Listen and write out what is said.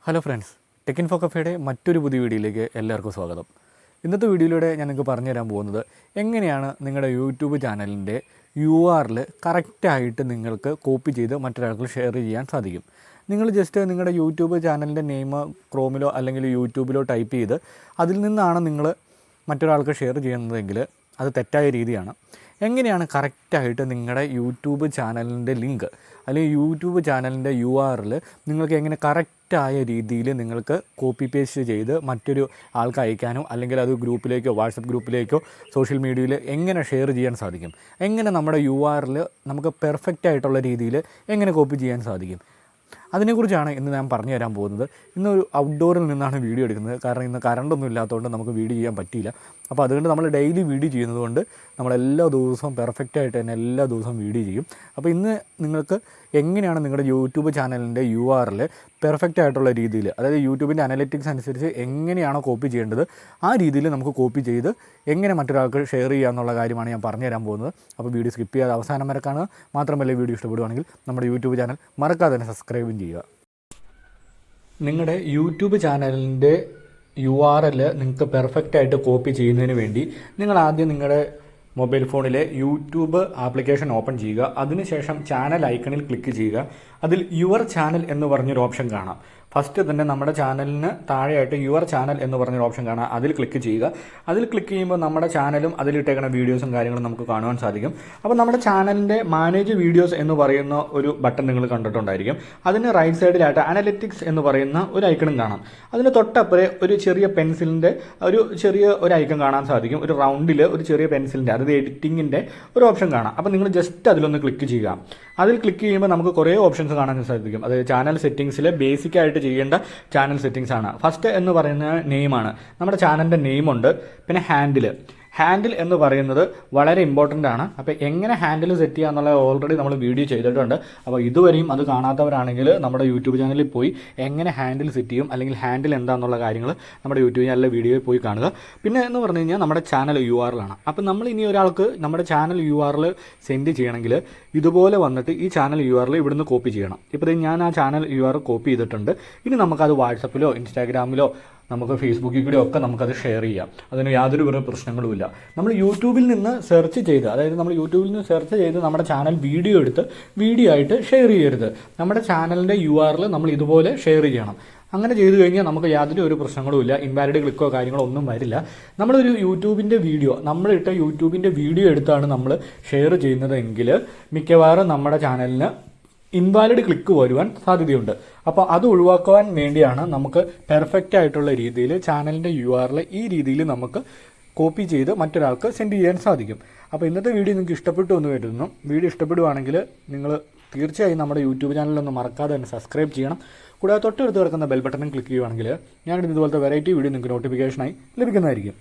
Hello friends, tech info കഫേയുടെ മറ്റൊരു പുതിയ വീഡിയോയിലേക്ക് എല്ലാവർക്കും സ്വാഗതം. ഇന്നത്തെ വീഡിയോയിലൂടെ ഞാൻ നിങ്ങൾക്ക് പറഞ്ഞു തരാൻ പോകുന്നത് എങ്ങനെയാണ് നിങ്ങളുടെ യൂട്യൂബ് ചാനലിൻ്റെ URL കറക്റ്റായിട്ട് നിങ്ങൾക്ക് കോപ്പി ചെയ്ത് മറ്റൊരാൾക്ക് ഷെയർ ചെയ്യാൻ സാധിക്കും. നിങ്ങൾ ജസ്റ്റ് നിങ്ങളുടെ യൂട്യൂബ് ചാനലിൻ്റെ നെയിം ക്രോമിലോ അല്ലെങ്കിൽ യൂട്യൂബിലോ ടൈപ്പ് ചെയ്ത് അതിൽ നിന്നാണ് നിങ്ങൾ മറ്റൊരാൾക്ക് ഷെയർ ചെയ്യുന്നതെങ്കിൽ അത് തെറ്റായ രീതിയാണ്. എങ്ങനെയാണ് കറക്റ്റായിട്ട് നിങ്ങളുടെ യൂട്യൂബ് ചാനലിൻ്റെ ലിങ്ക് അല്ലെങ്കിൽ യൂട്യൂബ് ചാനലിൻ്റെ URL നിങ്ങൾക്ക് എങ്ങനെ കറക്റ്റായ രീതിയിൽ നിങ്ങൾക്ക് കോപ്പി പേസ്റ്റ് ചെയ്ത് മറ്റൊരു ആൾക്ക് അയക്കാനോ അല്ലെങ്കിൽ അത് ഗ്രൂപ്പിലേക്കോ വാട്സപ്പ് ഗ്രൂപ്പിലേക്കോ സോഷ്യൽ മീഡിയയിൽ എങ്ങനെ ഷെയർ ചെയ്യാൻ സാധിക്കും, എങ്ങനെ നമ്മുടെ URL നമുക്ക് പെർഫെക്റ്റ് ആയിട്ടുള്ള രീതിയിൽ എങ്ങനെ കോപ്പി ചെയ്യാൻ സാധിക്കും, അതിനെക്കുറിച്ചാണ് ഇന്ന് ഞാൻ പറഞ്ഞു തരാൻ പോകുന്നത്. ഇന്നൊരു ഔട്ട്ഡോറിൽ നിന്നാണ് വീഡിയോ എടുക്കുന്നത്. കാരണം ഇന്ന് കറണ്ടൊന്നും ഇല്ലാത്തതുകൊണ്ട് നമുക്ക് വീഡിയോ ചെയ്യാൻ പറ്റിയില്ല. അപ്പോൾ അതുകൊണ്ട് നമ്മൾ ഡെയിലി വീഡിയോ ചെയ്യുന്നത് കൊണ്ട് നമ്മളെല്ലാ ദിവസവും പെർഫെക്റ്റായിട്ട് തന്നെ എല്ലാ ദിവസവും വീഡിയോ ചെയ്യും. അപ്പോൾ ഇന്ന് നിങ്ങൾക്ക് എങ്ങനെയാണ് നിങ്ങളുടെ യൂട്യൂബ് ചാനലിൻ്റെ URL പെർഫെക്റ്റ് ആയിട്ടുള്ള രീതിയിൽ, അതായത് യൂട്യൂബിൻ്റെ അനലിറ്റിക്സ് അനുസരിച്ച് എങ്ങനെയാണോ കോപ്പി ചെയ്യേണ്ടത് ആ രീതിയിൽ നമുക്ക് കോപ്പി ചെയ്ത് എങ്ങനെ മറ്റൊരാൾക്ക് ഷെയർ ചെയ്യുക എന്നുള്ള കാര്യമാണ് ഞാൻ പറഞ്ഞു തരാൻ പോകുന്നത്. അപ്പോൾ വീഡിയോ സ്കിപ്പ് ചെയ്യാതെ അവസാനം വരെ കാണുക. മാത്രമല്ല വീഡിയോ ഇഷ്ടപ്പെടുവാണെങ്കിൽ നമ്മുടെ യൂട്യൂബ് ചാനൽ മറക്കാതെ തന്നെ സബ്സ്ക്രൈബും ചെയ്യുക. നിങ്ങളുടെ യൂട്യൂബ് ചാനലിൻ്റെ URL നിങ്ങൾക്ക് പെർഫെക്റ്റായിട്ട് കോപ്പി ചെയ്യുന്നതിന് വേണ്ടി നിങ്ങൾ ആദ്യം നിങ്ങളുടെ മൊബൈൽ ഫോണിലെ യൂട്യൂബ് ആപ്ലിക്കേഷൻ ഓപ്പൺ ചെയ്യുക. അതിനുശേഷം ചാനൽ ഐക്കണിൽ ക്ലിക്ക് ചെയ്യുക. അതിൽ യുവർ ചാനൽ എന്ന് പറഞ്ഞൊരു ഓപ്ഷൻ കാണാം. ഫസ്റ്റ് തന്നെ നമ്മുടെ ചാനലിന് താഴെയായിട്ട് യുവർ ചാനൽ എന്ന് പറഞ്ഞൊരു ഓപ്ഷൻ കാണാം. അതിൽ ക്ലിക്ക് ചെയ്യുക. അതിൽ ക്ലിക്ക് ചെയ്യുമ്പോൾ നമ്മുടെ ചാനലും അതിലിട്ടേക്കുന്ന വീഡിയോസും കാര്യങ്ങളും നമുക്ക് കാണുവാൻ സാധിക്കും. അപ്പോൾ നമ്മുടെ ചാനലിൻ്റെ മാനേജ് വീഡിയോസ് എന്ന് പറയുന്ന ഒരു ബട്ടൺ നിങ്ങൾ കണ്ടിട്ടുണ്ടായിരിക്കും. അതിന് റൈറ്റ് സൈഡിലായിട്ട് അനലിറ്റിക്സ് എന്ന് പറയുന്ന ഒരു ഐക്കണും കാണാം. അതിന് തൊട്ടപ്പുറേ ഒരു ചെറിയ പെൻസിലിൻ്റെ ഒരു ഐക്കൺ കാണാൻ സാധിക്കും. ഒരു റൗണ്ടിൽ ഒരു ചെറിയ പെൻസിലിൻ്റെ, അതായത് എഡിറ്റിങ്ങിൻ്റെ ഒരു ഓപ്ഷൻ കാണാം. അപ്പോൾ നിങ്ങൾ ജസ്റ്റ് അതിലൊന്ന് ക്ലിക്ക് ചെയ്യുക. അതിൽ ക്ലിക്ക് ചെയ്യുമ്പോൾ നമുക്ക് കുറേ ഓപ്ഷൻസ് കാണാൻ സാധിക്കും. അതായത് ചാനൽ സെറ്റിംഗ്സിൽ ബേസിക് ആയിട്ട് ചെയ്യേണ്ട ചാനൽ സെറ്റിംഗ്സ് ആണ്. ഫസ്റ്റ് എന്ന് പറയുന്ന നെയിമാണ്. നമ്മുടെ ചാനലിൻ്റെ നെയിമുണ്ട്. പിന്നെ ഹാൻഡിൽ എന്ന് പറയുന്നത് വളരെ ഇമ്പോർട്ടൻ്റ് ആണ്. അപ്പോൾ എങ്ങനെ ഹാൻഡിൽ സെറ്റ് ചെയ്യുക എന്നുള്ളത് ഓൾറെഡി നമ്മൾ വീഡിയോ ചെയ്തിട്ടുണ്ട്. അപ്പോൾ ഇതുവരെയും അത് കാണാത്തവരാണെങ്കിൽ നമ്മുടെ യൂട്യൂബ് ചാനലിൽ പോയി എങ്ങനെ ഹാൻഡിൽ സെറ്റ് ചെയ്യും അല്ലെങ്കിൽ ഹാൻഡിൽ എന്താണെന്നുള്ള കാര്യങ്ങൾ നമ്മുടെ യൂട്യൂബ് ചാനലിലെ വീഡിയോയിൽ പോയി കാണുക. പിന്നെ എന്ന് പറഞ്ഞു കഴിഞ്ഞാൽ നമ്മുടെ ചാനൽ URL ആണ്. അപ്പോൾ നമ്മൾ ഇനി ഒരാൾക്ക് നമ്മുടെ ചാനൽ URL സെൻഡ് ചെയ്യണമെങ്കിൽ ഇതുപോലെ വന്നിട്ട് ഈ ചാനൽ URL ഇവിടുന്ന് കോപ്പി ചെയ്യണം. ഇപ്പോൾ ഞാൻ ആ ചാനൽ URL കോപ്പി ചെയ്തിട്ടുണ്ട്. ഇനി നമുക്കത് വാട്സപ്പിലോ ഇൻസ്റ്റാഗ്രാമിലോ നമുക്ക് ഫേസ്ബുക്കിൽ കൂടെ ഒക്കെ നമുക്കത് ഷെയർ ചെയ്യാം. അതിന് യാതൊരു പ്രശ്നങ്ങളുമില്ല. നമ്മൾ യൂട്യൂബിൽ നിന്ന് സെർച്ച് ചെയ്ത്, അതായത് നമ്മൾ യൂട്യൂബിൽ നിന്ന് സെർച്ച് ചെയ്ത് നമ്മുടെ ചാനൽ വീഡിയോ എടുത്ത് വീഡിയോ ആയിട്ട് ഷെയർ ചെയ്യരുത്. നമ്മുടെ ചാനലിൻ്റെ URL നമ്മൾ ഇതുപോലെ ഷെയർ ചെയ്യണം. അങ്ങനെ ചെയ്തു കഴിഞ്ഞാൽ നമുക്ക് യാതൊരു പ്രശ്നങ്ങളുമില്ല. ഇൻവാലിഡ് ക്ലിക്കോ കാര്യങ്ങളോ ഒന്നും വരില്ല. നമ്മളൊരു യൂട്യൂബിൻ്റെ വീഡിയോ, നമ്മളിട്ട യൂട്യൂബിൻ്റെ വീഡിയോ എടുത്താണ് നമ്മൾ ഷെയർ ചെയ്യുന്നതെങ്കിൽ മിക്കവാറും നമ്മുടെ ചാനലിന് ഇൻവാലിഡ് ക്ലിക്ക് വരുവാൻ സാധ്യതയുണ്ട്. അപ്പോൾ അത് ഒഴിവാക്കുവാൻ വേണ്ടിയാണ് നമുക്ക് പെർഫെക്റ്റ് ആയിട്ടുള്ള രീതിയിൽ ചാനലിൻ്റെ URL ഈ രീതിയിൽ നമുക്ക് കോപ്പി ചെയ്ത് മറ്റൊരാൾക്ക് സെൻഡ് ചെയ്യാൻ സാധിക്കും. അപ്പോൾ ഇന്നത്തെ വീഡിയോ നിങ്ങൾക്ക് ഇഷ്ടപ്പെട്ടു എന്ന് കരുതുന്നു. വീഡിയോ ഇഷ്ടപ്പെടുവാണെങ്കിൽ നിങ്ങൾ തീർച്ചയായും നമ്മുടെ യൂട്യൂബ് ചാനലൊന്ന് മറക്കാതെ തന്നെ സബ്സ്ക്രൈബ് ചെയ്യണം. കൂടാതെ തൊട്ടടുത്ത് കിടക്കുന്ന ബെൽ ബട്ടൺ ക്ലിക്ക് ചെയ്യുവാണെങ്കിൽ ഞാനിത് ഇതുപോലത്തെ വെറൈറ്റി വീഡിയോ നിങ്ങൾക്ക് നോട്ടിഫിക്കേഷനായി ലഭിക്കുന്നതായിരിക്കും.